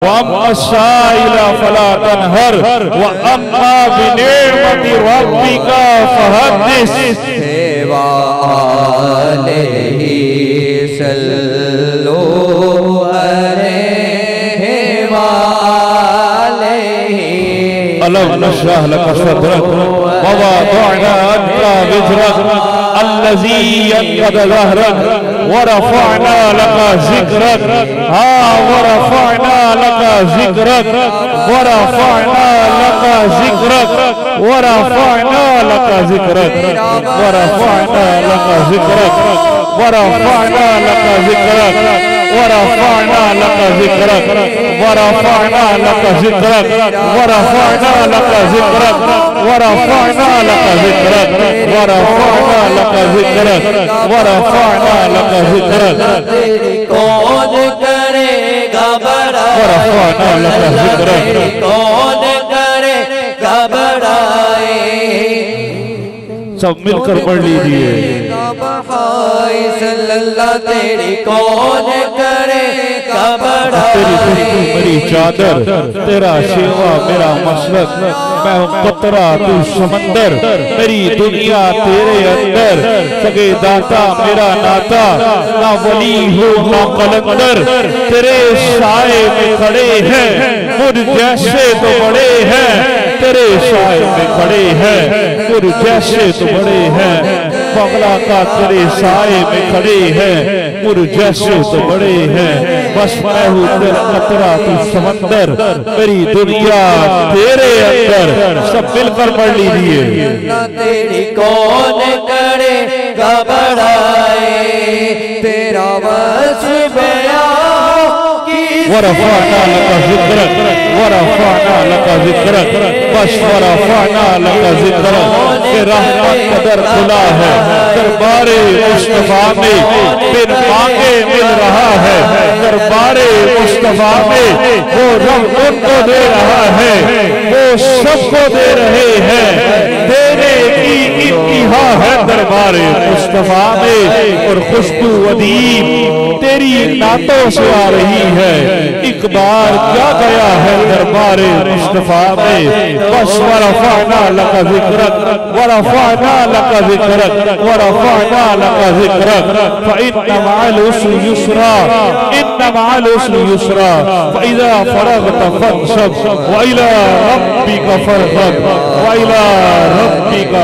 वअम्मा फला तनहर व अम्मा बिनिअमति रब्बिका फहद्दिस। व अलैहि सल्लु अलैहि व अलैहि। अलम नशरह लक सदरक व वदअना अन्का विज़रक अल्लज़ी अनक़द ज़हरक व रफ़अना लक ज़िक्रक। हाँ व रफ़अना लक ज़िक्रक व रफ़अना लक ज़िक्रक व रफ़अना लक ज़िक्रक व रफ़अना लक ज़िक्रक व रफ़अना लक ज़िक्रक व रफ़अना लक ज़िक्रक व रफ़अना लक ज़िक्रक व रफ़अना लक ज़िक्रक व रफ़अना लक ज़िक्रक व रफ़अना लक ज़िक्रक व रफ़अना लक ज़िक्रक। तेरी कौन करेगा बड़ाई, व रफ़अना लक ज़िक्रक। कौन करेगा बड़ाई। सब मिलकर पढ़ लीजिए। सल्लल्लाहु तेरी कौन करेगा बड़ाई। तेरी खुशबू मेरी चादर, तेरा शेवा मेरा मशरक। मैं हूँ कतरा तू समंदर, मेरी दुनिया तेरे अंदर। सगे दाता मेरा नाता, ना वली हो ना कलंदर। तेरे साए में खड़े हैं मुझ जैसे तो बड़े हैं। तेरे साए में खड़े हैं मुझ जैसे तो बड़े हैं। बगला का तेरे साए में खड़े हैं मुझ जैसे तो बड़े हैं। बस मैं हूँ तेरा कतरा तू समंदर, मेरी दुनिया तेरे अंदर। सब मिलकर पढ़ लीजिए। तेरी कौन करेगा बड़ाई। तेरा वस्फ़ व रफ़अना लक ज़िक्रक व रफ़अना लक ज़िक्रक। बस व रफ़अना लक ज़िक्रक के रहमत कदर खुला है दरबारे मुस्तफा में, बिन मांगे मिल रहा है दरबारे मुस्तफा में। वो रब उनको दे रहा है, वो सबको दे रहे हैं। देने की इंतहा है दरबारे मुस्तफा में। और खुशबू अदीब तेरी नातों से आ रही है। एक बार क्या गया है दरबारे मुस्तफा में। बस व रफ़अना लक ज़िक्रक व रफ़अना लक ज़िक्रक व रफ़अना लक ज़िक्रक। फ़इन्न मअल उस्रि युस्रा, इन्न मअल उस्रि युस्रा। फ़इज़ा फ़रग़त फ़ंसब व इला रब्बिका फ़रग़ब व इला रब्बिका